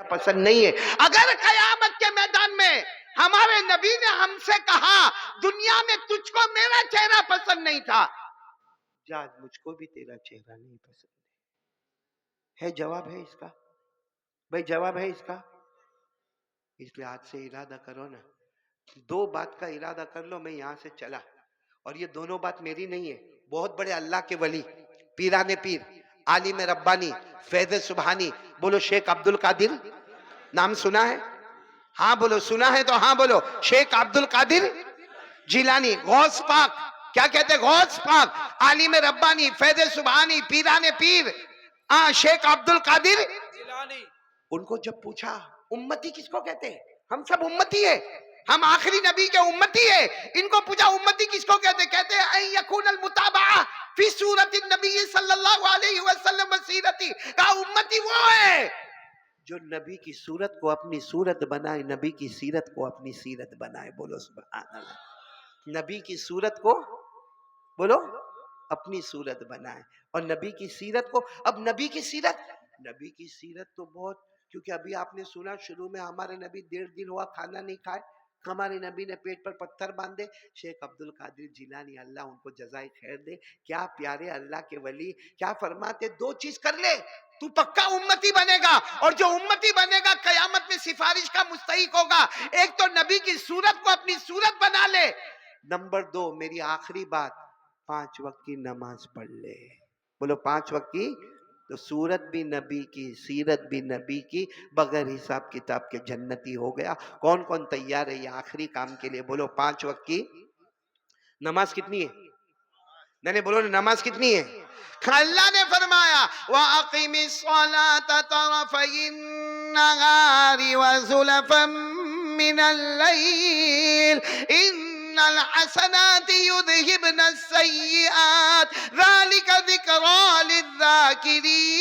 پسند نہیں ہے. اگر قیامت کے میدان میں ہمارے نبی نے ہم سے کہا دنیا میں تجھ کو میرا چہرہ پسند نہیں تھا، جا مجھ کو بھی تیرا چہرہ نہیں پسند ہے. جواب ہے اس کا بھائی، جواب ہے اس کا. اس لیے آج سے ارادہ کرو نا، دو بات کا ارادہ کر لو. میں یہاں سے چلا اور یہ دونوں بات میری نہیں ہے، بہت بڑے اللہ کے ولی، پیران پیر، عالم ربانی، فیض سبحانی، بولو شیخ عبد القادر، نام سنا ہے؟ ہاں بولو، سنا ہے تو ہاں بولو. شیخ عبد القادر جیلانی، غوث پاک، کیا کہتے؟ غوث پاک، عالم ربانی، فیض سبحانی، پیران پیر، شیخ عبد القادر جیلانی. ان کو جب پوچھا امتی کس کو کہتے ہیں؟ ہم سب امتی ہے، ہم آخری نبی کے امتی ہے. ان کو پوچھا امتی کس کو کہتے؟ کہتے ہیں ان یکون المتابعہ فی صورت النبی صلی اللہ علیہ وسلم وسیرتی. کہا امتی وہ ہے جو نبی کی صورت کو اپنی صورت بنائے، نبی کی سیرت کو اپنی سیرت بنائے. بولو سبحان اللہ. نبی کی صورت کو بولو اپنی صورت بنائے اور نبی کی سیرت کو. اب نبی کی سیرت تو بہت، کیونکہ ابھی آپ نے سنا شروع میں ہمارے نبی 1.5 دن ہوا کھانا نہیں کھائے، ہمارے نبی نے پیٹ پر پتھر باندھے. شیخ عبد القادر جیلانی اللہ ان کو جزائے خیر دے، کیا پیارے اللہ کے ولی، کیا فرماتے؟ دو چیز کر لے تو پکا امتی بنے گا، اور جو امتی بنے گا قیامت میں سفارش کا مستحق ہوگا. ایک تو نبی کی صورت کو اپنی صورت بنا لے، نمبر 2 میری آخری بات، 5 وقت کی نماز پڑھ لے. بولو 5 وقت کی. تو صورت بھی نبی کی، سیرت بھی نبی کی، بغیر حساب کتاب کے جنتی ہو گیا. کون کون تیار ہے یہ آخری کام کے لیے؟ بولو 5 وقت کی نماز کتنی ہے؟ نہیں بولو نماز کتنی ہے؟ اللہ نے فرمایا وَأَقِمِ الصَّلَاةَ طَرَفَيِ النَّهَارِ وَزُلَفًا مِّنَ اللَّيْلِ إِنَّ الْحَسَنَاتِ يُذْهِبْنَ السَّيِّئَاتِ ذَلِكَ ذِكْرَى لِلذَّاكِرِينَ.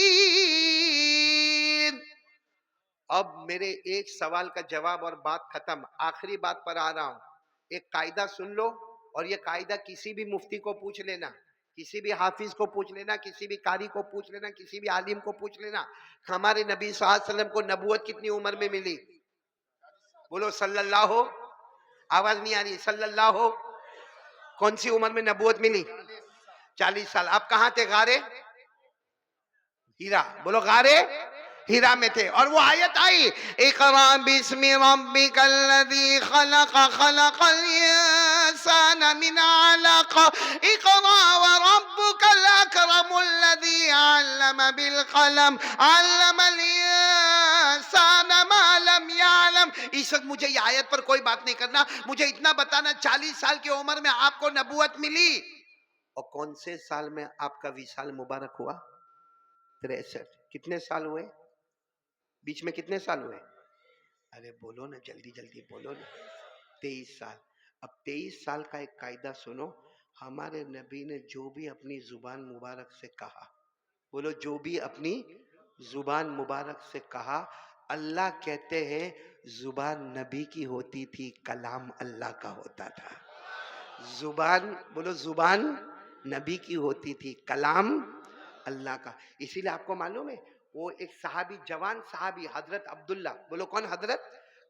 اب میرے ایک سوال کا جواب اور بات ختم. آخری بات پر آ رہا ہوں. ایک قاعدہ سن لو، اور یہ قاعدہ کسی بھی مفتی کو پوچھ لینا، کسی بھی حافظ کو پوچھ لینا، کسی بھی قاری کو پوچھ لینا، کسی بھی عالم کو پوچھ لینا. ہمارے نبی صلی اللہ علیہ وسلم کو نبوت کتنی عمر میں ملی؟ بولو صلی اللہ ہو. آواز نہیں آ رہی. صلی اللہ ہو. کون سی عمر میں نبوت ملی؟ 40 سال. آپ کہاں تھے؟ غارے ہیرا. بولو غارے ہیرا میں تھے. اور وہ آیت آئی اقرأ باسم ربک الذی خلق خلق الانسان من علق اقرأ وربک الاکرم الذی علم بالقلم علم الانسان ما لم يعلم. اس وقت مجھے یہ آیت پر کوئی بات نہیں کرنا، مجھے اتنا بتانا 40 سال کی عمر میں آپ کو نبوت ملی، اور کون سے سال میں آپ کا وصال مبارک ہوا؟ 63. کتنے سال ہوئے؟ بیچ میں کتنے سال ہوئے؟ ارے بولو نا، جلدی جلدی بولو نا. 23 سال. اب 23 سال کا ایک قاعدہ سنو. ہمارے نبی نے جو بھی اپنی زبان مبارک سے کہا، بولو جو بھی اپنی زبان مبارک سے کہا، اللہ کہتے ہیں زبان نبی کی ہوتی تھی، کلام اللہ کا ہوتا تھا. زبان بولو زبان نبی کی ہوتی تھی، کلام اللہ کا. اسی لیے آپ کو معلوم ہے وہ ایک صحابی، جوان صحابی حضرت عبداللہ، بولو کون؟ حضرت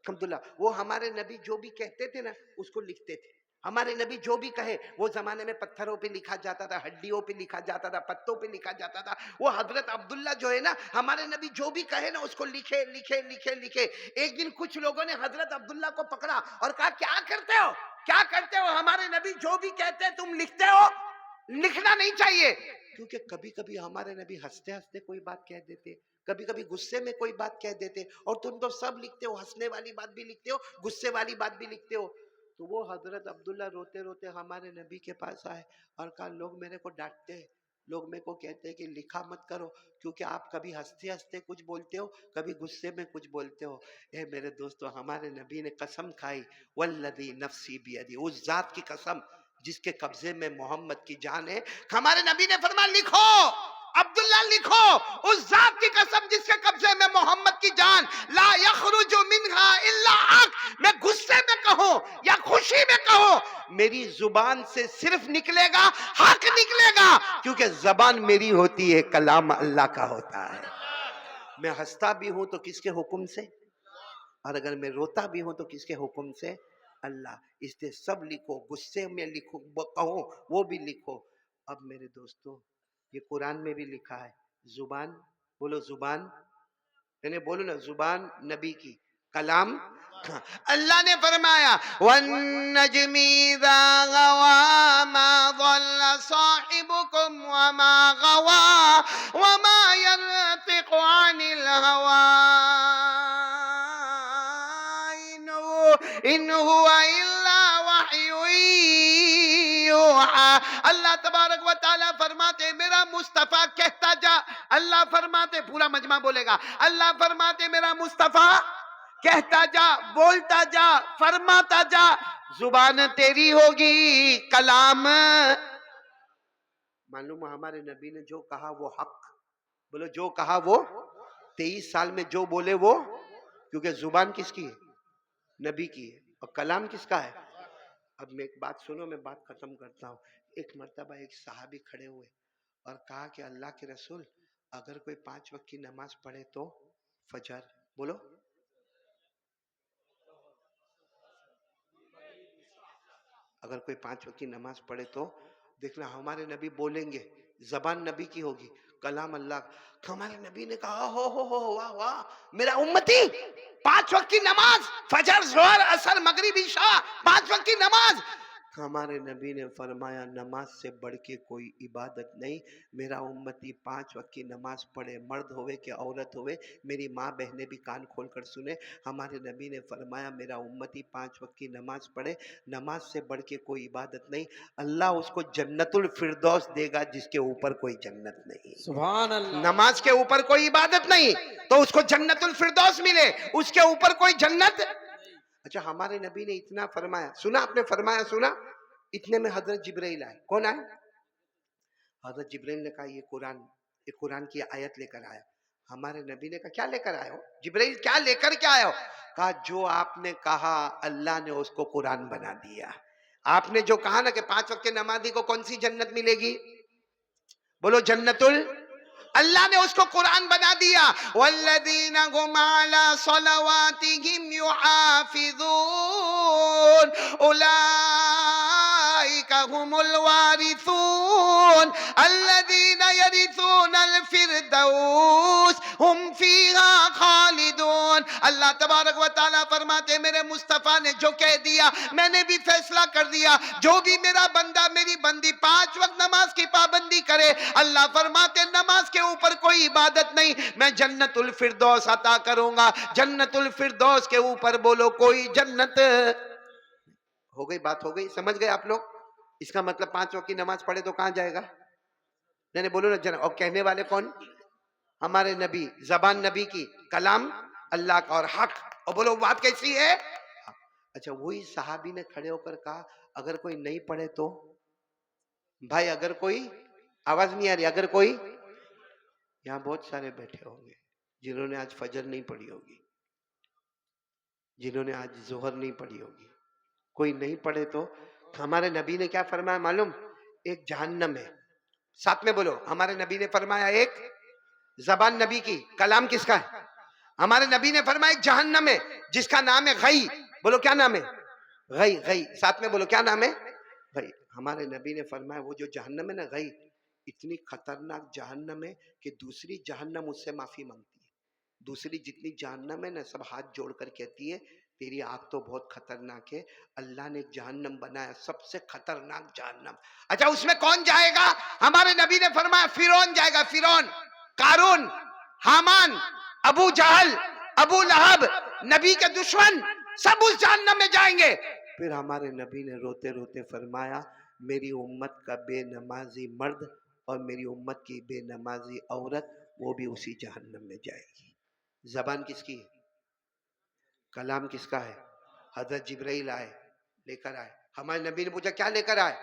عبداللہ. وہ ہمارے نبی جو بھی کہتے تھے نا اس کو لکھتے تھے. ہمارے نبی جو بھی کہے، وہ زمانے میں پتھروں پہ لکھا جاتا تھا، ہڈیوں پہ لکھا جاتا تھا، پتوں پہ لکھا جاتا تھا. وہ حضرت عبداللہ جو ہے نا، ہمارے نبی جو بھی کہے نا اس کو لکھے لکھے لکھے لکھے. ایک دن کچھ لوگوں نے حضرت عبداللہ کو پکڑا اور کہا کیا کرتے ہو، کیا کرتے ہو؟ ہمارے نبی جو بھی کہتے ہیں تم لکھتے ہو؟ لکھنا نہیں چاہیے. کیونکہ کبھی کبھی ہمارے نبی ہنستے ہنستے کوئی بات کہہ دیتے، کبھی کبھی غصے میں کوئی بات کہہ دیتے، اور تم تو سب لکھتے ہو، ہنسنے والی بات بھی لکھتے ہو، غصے والی بات بھی لکھتے ہو. تو وہ حضرت عبداللہ روتے روتے ہمارے نبی کے پاس آئے اور کہا لوگ میرے کو ڈانٹتے ہیں، لوگ میرے کو کہتے ہیں کہ لکھا مت کرو، کیونکہ آپ کبھی ہنستے ہنستے کچھ بولتے ہو، کبھی غصے میں کچھ بولتے ہو. اے میرے دوستو، ہمارے نبی نے قسم کھائی، والذی نفسی بیدی، اس ذات کی قسم جس کے قبضے میں محمد کی جان ہے. ہمارے نبی نے فرمایا لکھو عبداللہ، لکھو اس ذات کی قسم جس کے قبضے میں محمد کی جان، لا یخرج منہا الا حق. میں غصے میں کہوں یا خوشی میں کہوں، میری زبان سے صرف نکلے گا حق نکلے گا، کیونکہ زبان میری ہوتی ہے، کلام اللہ کا ہوتا ہے. میں ہنستا بھی ہوں تو کس کے حکم سے، اور اگر میں روتا بھی ہوں تو کس کے حکم سے، اللہ. اس لیے سب لکھو، غصے میں لکھو، کہو وہ بھی لکھو. اب میرے دوستو یہ قرآن میں بھی لکھا ہے، زبان، بولو زبان، یعنی بولو نا زبان نبی کی، کلام. اللہ نے فرمایا وَالنَّجْمِ إِذَا غَوَى مَا ضَلَّ صَاحِبُكُمْ وَمَا غَوَى وَمَا يَنطِقُ عَنِ الْهَوَىٰ إِنْ هُوَ إِلَّا وَحْيٌ یوحیٰ. اللہ تبارک و تعالیٰ فرماتے میرا مصطفیٰ کہتا جا. اللہ فرماتے، پورا مجمع بولے گا، اللہ فرماتے میرا مصطفیٰ کہتا جا، بولتا جا، فرماتا جا. زبان تیری ہوگی، کلام. معلوم ہمارے نبی نے جو کہا وہ حق. بولو جو کہا وہ، 23 سال میں جو بولے وہ، کیونکہ زبان کس کی ہے؟ نبی کی ہے. اور کلام کس کا ہے؟ اب میں ایک بات سنو، میں بات ختم کرتا ہوں. ایک مرتبہ ایک صحابی کھڑے ہوئے اور کہا کہ اللہ کے رسول اگر کوئی 5 وقت کی نماز پڑھے تو فجر، بولو، اگر کوئی 5 وقت کی نماز پڑھے تو، دیکھنا ہمارے نبی بولیں گے، زبان نبی کی ہوگی، کلام اللہ. ہمارے نبی نے کہا ہو واہ واہ، میرا امتی 5 وقت کی نماز، فجر، ظہر، عصر، مغرب، عشاء، 5 وقت کی نماز. ہمارے نبی نے فرمایا نماز سے بڑھ کے کوئی عبادت نہیں. میرا امتی 5 وقت کی نماز پڑھے، مرد ہوئے کہ عورت ہوئے. میری ماں بہنیں بھی کان کھول کر سنیں. ہمارے نبی نے فرمایا میرا امتی 5 وقت کی نماز پڑھے، نماز سے بڑھ کے کوئی عبادت نہیں. اللہ اس کو جنت الفردوس دے گا جس کے اوپر کوئی جنت نہیں. سبحان اللہ. نماز کے اوپر کوئی عبادت نہیں تو اس کو جنت الفردوس ملے، اس کے اوپر کوئی جنت. اچھا ہمارے نبی نے اتنا فرمایا، سنا آپ نے فرمایا، سنا. اتنے میں حضرت جبرائیل آئے. کون آئے؟ حضرت جبرائیل نے کہا یہ قرآن کی آیت لے کر آیا. ہمارے نبی نے کہا کیا لے کر آئے ہو جبرائیل، کیا لے کر کے آئے ہو؟ کہا جو آپ نے کہا اللہ نے اس کو قرآن بنا دیا. آپ نے جو کہا نا کہ 5 وقت کے نمازی کو کون سی جنت ملے گی، بولو جنت اللہ نے اس کو قرآن بنا دیا. والذین هم علی صلواتهم یحافظون اولئک هم الوارثون الذین یرثون الفردوس هم فیہا خالدون. اللہ تبارک و تعالیٰ فرماتے میرے مصطفیٰ نے جو کہہ دیا میں نے بھی فیصلہ کر دیا. جو بھی میرا بندہ میری بندی 5 وقت نماز کی پابندی کرے، اللہ فرماتے نماز کے اوپر کوئی عبادت نہیں، میں جنت الفردوس عطا کروں گا. جنت الفردوس کے اوپر بولو کوئی جنت. ہو گئی بات، ہو گئی، سمجھ گئے آپ لوگ؟ اس کا مطلب 5 وقت کی نماز پڑھے تو کہاں جائے گا؟ نہیں بولو نا جنت. اور کہنے والے کون؟ ہمارے نبی، زبان نبی کی، کلام اللہ کا اور حق. اور بولو بات کیسی ہے؟ اچھا وہی صحابی نے کھڑے ہو کر کہا اگر کوئی نہیں پڑھے تو، بھائی اگر کوئی، آواز نہیں آ رہی، اگر کوئی، یہاں بہت سارے بیٹھے ہوں گے جنہوں نے آج فجر نہیں پڑھی ہوگی، جنہوں نے آج ظہر نہیں پڑھی ہوگی. کوئی نہیں پڑھے تو ہمارے نبی نے کیا فرمایا معلوم؟ ایک جہنم ہے. ساتھ میں بولو، ہمارے نبی نے فرمایا ایک، زبان نبی کی، کلام کس کا ہے؟ ہمارے نبی نے فرمایا ایک جہنم ہے جس کا نام ہے غی. بولو کیا نام ہے؟ غی. غی ساتھ میں بولو کیا نام ہے؟ غی. ہمارے نبی نے فرمایا وہ جو جہنم ہے نا غی، اتنی خطرناک جہنم ہے کہ دوسری جہنم اس سے معافی مانگتی ہے. دوسری جتنی جہنم ہے نا سب ہاتھ جوڑ کر کہتی ہے تیری آگ تو بہت خطرناک ہے. اللہ نے ایک جہنم بنایا سب سے خطرناک جہنم. اچھا اس میں کون جائے گا؟ ہمارے نبی نے فرمایا فرعون جائے گا. فرعون، قارون، حامان، ابو جہل، ابو لہب، نبی کے دشمن سب اس جہنم میں جائیں گے. پھر ہمارے نبی نے روتے روتے فرمایا میری امت کا بے نمازی مرد اور میری امت کی بے نمازی عورت وہ بھی اسی جہنم میں جائے گی. زبان کس کی ہے؟ کلام کس کا ہے؟ حضرت جبرائیل آئے، لے کر آئے. ہمارے نبی نے پوچھا کیا لے کر آئے؟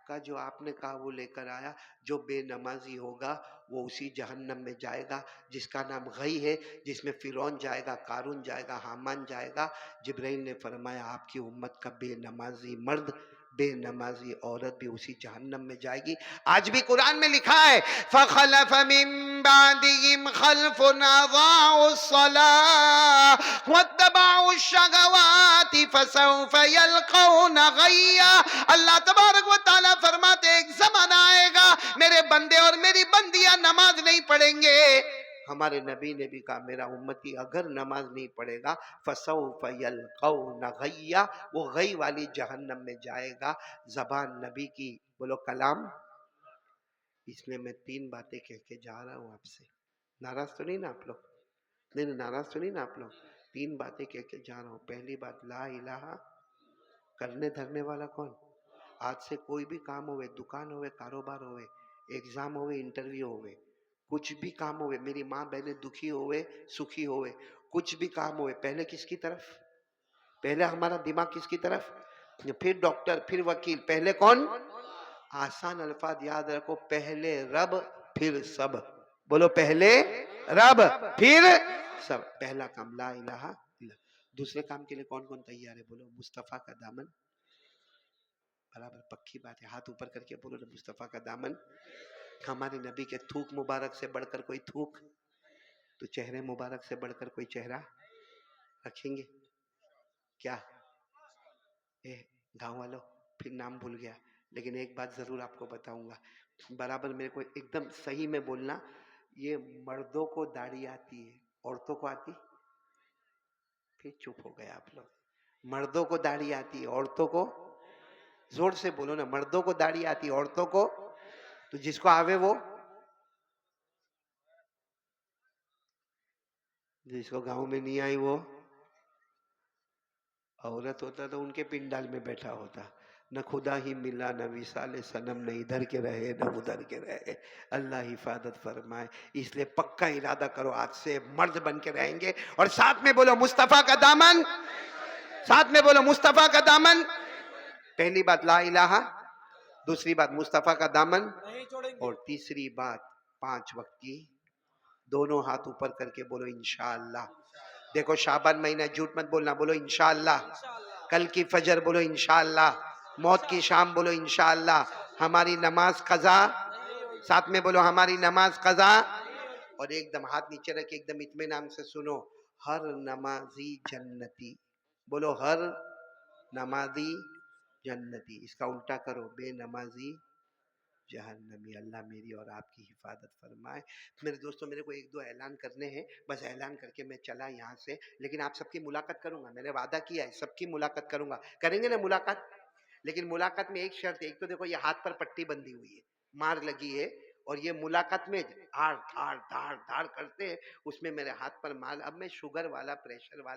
کہا جو آپ نے کہا وہ لے کر آیا. جو بے نمازی ہوگا وہ اسی جہنم میں جائے گا جس کا نام غی ہے، جس میں فرعون جائے گا، قارون جائے گا، حامان جائے گا. جبرائیل نے فرمایا آپ کی امت کا بے نمازی مرد، بے نمازی عورت بھی اسی جہنم میں جائے گی. آج بھی قرآن میں لکھا ہے فَخَلَفَ مِن بَعْدِهِمْ خَلْفٌ أَضَاعُوا الصَّلَاةَ وَاتَّبَعُوا الشَّهَوَاتِ فَسَوْفَ يَلْقَوْنَ غَيًّا. اللہ تبارک و تعالیٰ فرماتے ایک زمانہ آئے گا میرے بندے اور میری بندیاں نماز نہیں پڑھیں گے. ہمارے نبی نے بھی کہا میرا امتی اگر نماز نہیں پڑھے گا فَسَوْفَ يَلْقَوْنَ غَيًّا، وہ غی والی جہنم میں جائے گا. زبان نبی کی بولو کلام. اس لیے میں 3 باتیں کہہ کے جا رہا ہوں آپ سے. ناراض تو نہیں نا آپ لوگ؟ نہیں ناراض تو نہیں نا آپ لوگ؟ 3 باتیں کہہ کے جا رہا ہوں. پہلی بات لا الہ، کرنے دھرنے والا کون؟ آج سے کوئی بھی کام ہوئے، دکان ہوئے، کاروبار ہوئے، ایگزام ہوئے، انٹرویو ہوئے، کچھ بھی کام ہوئے، میری ماں بہنیں دکھی ہوئے سکھی ہوئے، کچھ بھی کام ہوئے، پہلے کس کی طرف؟ پہلے ہمارا دماغ کس کی طرف؟ پھر ڈاکٹر، پھر وکیل، پہلے کون؟ آسان الفاظ یاد رکھو، پہلے رب پھر سب. بولو پہلے رب پھر سب. پہلا کام لا الہ الا اللہ. دوسرے کام کے لیے کون کون تیار ہے؟ بولو مصطفیٰ کا دامن. برابر پکی بات ہے، ہاتھ اوپر کر کے بولو نا مصطفیٰ کا دامن. ہمارے نبی کے تھوک مبارک سے بڑھ کر کوئی تھوک، تو چہرے مبارک سے بڑھ کر کوئی چہرہ رکھیں گے کیا؟ گاؤں والوں پھر نام بھول گیا، لیکن ایک بات ضرور آپ کو بتاؤں گا، برابر میرے کو ایک دم صحیح میں بولنا. یہ مردوں کو داڑھی آتی ہے، عورتوں کو آتی؟ پھر چپ ہو گئے آپ لوگ. مردوں کو داڑھی آتی ہے، عورتوں کو؟ زور سے بولو نا. مردوں کو داڑھی آتی ہے، عورتوں کو؟ تو جس کو آوے وہ، جس کو گاؤں میں نہیں آئی وہ عورت ہوتا تو ان کے پنڈال میں بیٹھا ہوتا. نہ خدا ہی ملا، نہ وصال صنم، نہ ادھر کے رہے نہ ادھر کے رہے. اللہ حفاظت فرمائے. اس لیے پکا ارادہ کرو آج سے مرد بن کے رہیں گے. اور ساتھ میں بولو مصطفیٰ کا دامن. ساتھ میں بولو مصطفیٰ کا دامن. پہلی بات لا الہ، دوسری بات مصطفیٰ کا دامن، اور تیسری بات 5 وقت کی. دونوں ہاتھ اوپر کر کے بولو انشاءاللہ. دیکھو شعبان مہینہ، جھوٹ مت بولنا، بولو انشاءاللہ. کل کی فجر بولو انشاءاللہ. موت کی شام بولو انشاءاللہ. ہماری نماز قضا. ساتھ میں بولو ہماری نماز قضا. اور ایک دم ہاتھ نیچے رکھ کے ایک دم اطمینان سے سنو، ہر نمازی جنتی. بولو ہر نمازی جنتی. اس کا الٹا کرو، بے نمازی جہنمی. اللہ میری اور آپ کی حفاظت فرمائے. میرے دوستوں میرے کو 1-2 اعلان کرنے ہیں، بس اعلان کر کے میں چلا یہاں سے. لیکن آپ سب کی ملاقات کروں گا، میں نے وعدہ کیا ہے سب کی ملاقات کروں گا. کریں گے نا ملاقات؟ لیکن ملاقات میں ایک شرط ہے. ایک تو دیکھو یہ ہاتھ پر پٹی بندھی ہوئی ہے، مار لگی ہے، اور یہ ملاقات میں دھاڑ دھاڑ دھاڑ دھاڑ کرتے ہیں، اس میں میرے ہاتھ پر مال. اب میں شوگر والا، پریشر والا